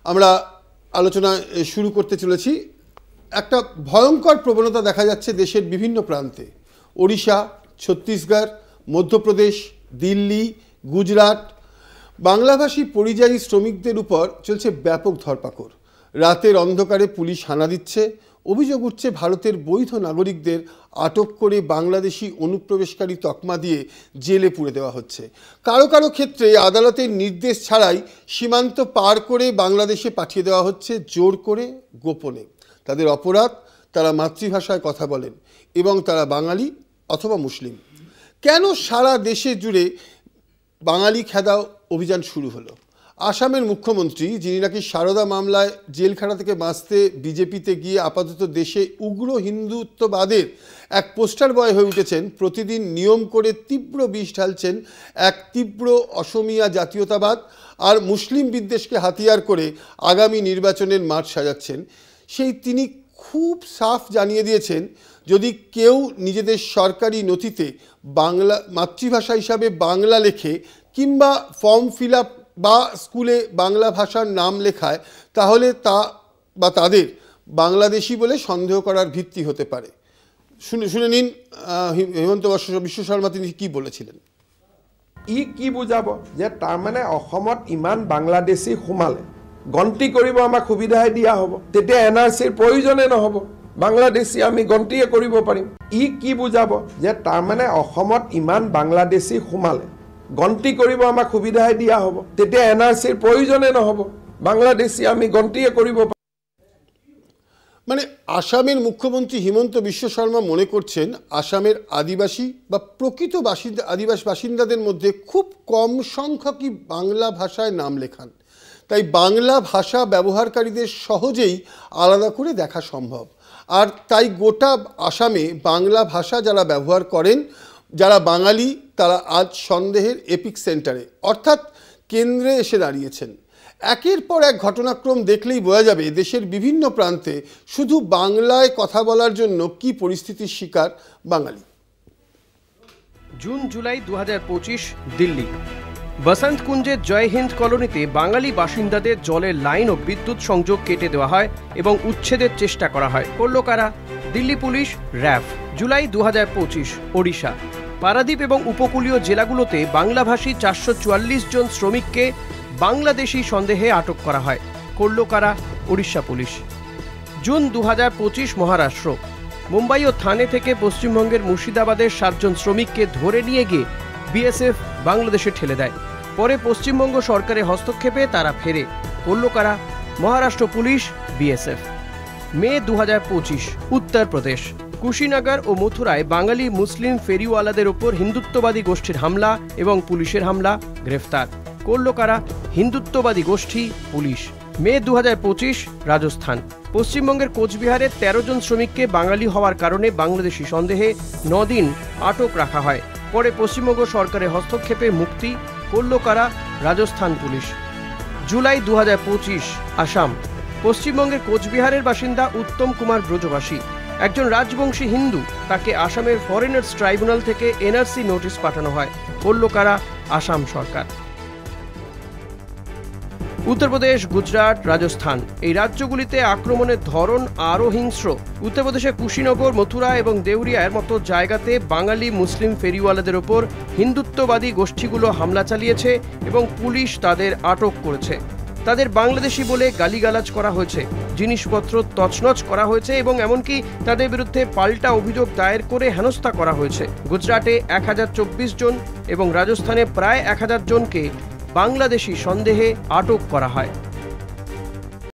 আমরা আলোচনা শুরু করতে চলেছি। একটা ভয়ঙ্কর প্রবণতা দেখা যাচ্ছে দেশের বিভিন্ন প্রান্তে, ওড়িশা, ছত্তিশগড়, মধ্যপ্রদেশ, দিল্লি, গুজরাট। বাংলাভাষী পরিযায়ী শ্রমিকদের উপর চলছে ব্যাপক ধরপাকড়। রাতের অন্ধকারে পুলিশ হানা দিচ্ছে। অভিযোগ উঠছে ভারতের বৈধ নাগরিকদের আটক করে বাংলাদেশি অনুপ্রবেশকারী তকমা দিয়ে জেলে পুরে দেওয়া হচ্ছে। কারো কারো ক্ষেত্রে আদালতের নির্দেশ ছাড়াই সীমান্ত পার করে বাংলাদেশে পাঠিয়ে দেওয়া হচ্ছে জোর করে, গোপনে। তাদের অপরাধ, তারা মাতৃভাষায় কথা বলেন এবং তারা বাঙালি অথবা মুসলিম। কেন সারা দেশে জুড়ে বাঙালি খেদাও অভিযান শুরু হলো? আসামের মুখ্যমন্ত্রী, যিনি নাকি সারদা মামলায় জেলখানা থেকে বাঁচতে বিজেপিতে গিয়ে আপাতত দেশে উগ্র হিন্দুত্ববাদের এক পোস্টার বয় হয়ে উঠেছেন, প্রতিদিন নিয়ম করে তীব্র বিষ ঢালছেন এক তীব্র অসমিয়া জাতীয়তাবাদ আর মুসলিম বিদ্বেষকে হাতিয়ার করে আগামী নির্বাচনের মাঠ সাজাচ্ছেন। সেই তিনি খুব সাফ জানিয়ে দিয়েছেন, যদি কেউ নিজেদের সরকারি নথিতে বাংলা মাতৃভাষা হিসাবে বাংলা লেখে কিংবা ফর্ম ফিল আপ বা স্কুলে বাংলা ভাষার নাম লেখায়, তাহলে তা বা তাদের বাংলাদেশি বলে সন্দেহ করার ভিত্তি হতে পারে। শুনে নিন হিমন্ত বিশ্ব শর্মা তিনি কি বলেছিলেন। কি বুঝাব যে তার মানে অসমত ইমান বাংলাদেশী সোমালে গন্তি কৰিব আমাক সুবিধাই দিয়া হ'ব, তেতিয়া এনআৰচিৰ প্ৰয়োজনে নহ'ব, বাংলাদেশী আমি গন্তিয়ে কৰিব পাৰিম। কি বুঝাব যে তাৰ মানে অসমত ইমান বাংলাদেশী সোমালে গন্তি কৰিব আমাক সুবিধাই দিয়া হ'ব, তেতিয়া এনআৰচিৰ প্ৰয়োজনে নহ'ব, বাংলাদেশী আমি গন্তিয়ে কৰিব পাৰিম। মানে আসামের মুখ্যমন্ত্রী হিমন্ত বিশ্ব শর্মা মনে করছেন আসামের আদিবাসী বা প্রকৃত আদিবাসী বাসিন্দাদের মধ্যে খুব কম সংখ্যকই বাংলা ভাষায় নাম লেখান। তাই বাংলা ভাষা ব্যবহারকারীদের সহজেই আলাদা করে দেখা সম্ভব। আর তাই গোটা আসামে বাংলা ভাষা যারা ব্যবহার করেন, যারা বাঙালি, তারা আজ সন্দেহের এপিক সেন্টারে অর্থাৎ কেন্দ্রে এসে দাঁড়িয়েছেন। একের পর এক ঘটনাক্রম দেখলেই বোঝা যাবে দেশের বিভিন্ন প্রান্তে শুধু বাংলায় কথা বলার জন্য কি পরিস্থিতির শিকার বাঙালি। June July 2025 Delhi. বসন্ত কুঞ্জের জয় হিন্দ কলোনিতে বাঙালি বাসিন্দাদের জলের লাইন ও বিদ্যুৎ সংযোগ কেটে দেওয়া হয় এবং উচ্ছেদের চেষ্টা করা হয়। করল কারা? Delhi police, RAB. July 2025 Odisha. Paradip এবং উপকূলীয় জেলাগুলোতে বাংলাভাষী 444 জন শ্রমিককে বাংলাদেশি সন্দেহে আটক করা হয়। করল কারা? ওড়িশা পুলিশ। জুন 2025 মহারাষ্ট্র। মুম্বাই ও থানে থেকে পশ্চিমবঙ্গের মুর্শিদাবাদের 7 জন শ্রমিককে ধরে নিয়ে গিয়ে বিএসএফ বাংলাদেশে ঠেলে দেয়। পরে পশ্চিমবঙ্গ সরকারের হস্তক্ষেপে তারা ফেরে। করল কারা? Maharashtra police, BSF. May 2025 Uttar Pradesh. Kushinagar ও মথুরায় বাঙালি মুসলিম ফেরিওয়ালাদের ওপর হিন্দুত্ববাদী গোষ্ঠীর হামলা এবং পুলিশের হামলা, গ্রেফতার। করল কারা? হিন্দুত্ববাদী গোষ্ঠী, পুলিশ। মে 2025 রাজস্থান। পশ্চিমবঙ্গের কোচবিহারের 13 জন শ্রমিককে বাঙালি হওয়ার কারণে বাংলাদেশি সন্দেহে 9 দিন আটক রাখা হয়। পরে পশ্চিমবঙ্গ সরকারের হস্তক্ষেপে মুক্তি। করল কারা? রাজস্থান পুলিশ। জুলাই 2025 আসাম। পশ্চিমবঙ্গের কোচবিহারের বাসিন্দা উত্তম কুমার ব্রজবাসী, একজন রাজবংশী হিন্দু। তাকে আসামের ফরেনার্স ট্রাইব্যুনাল থেকে এনআরসি নোটিশ পাঠানো হয়। করল কারা? আসাম সরকার। উত্তরপ্রদেশ, গুজরাট, রাজস্থান এই রাজ্যগুলিতে আক্রমণের ধরন আরও হিংস্র। উত্তরপ্রদেশে কুশিনগর, মথুরা এবং দেউরিয়ার মতো জায়গাতে বাঙালি মুসলিম ফেরিওয়ালাদের ওপর হিন্দুত্ববাদী গোষ্ঠীগুলো হামলা চালিয়েছে এবং পুলিশ তাদের আটক করেছে। তাদের বাংলাদেশি বলে গালিগালাজ করা হয়েছে, জিনিসপত্র তছনছ করা হয়েছে এবং এমনকি তাদের বিরুদ্ধে পাল্টা অভিযোগ দায়ের করে হেনস্থা করা হয়েছে। গুজরাটে 1024 জন এবং রাজস্থানে প্রায় 1000 জনকে বাংলাদেশি সন্দেহে আটক করা হয়।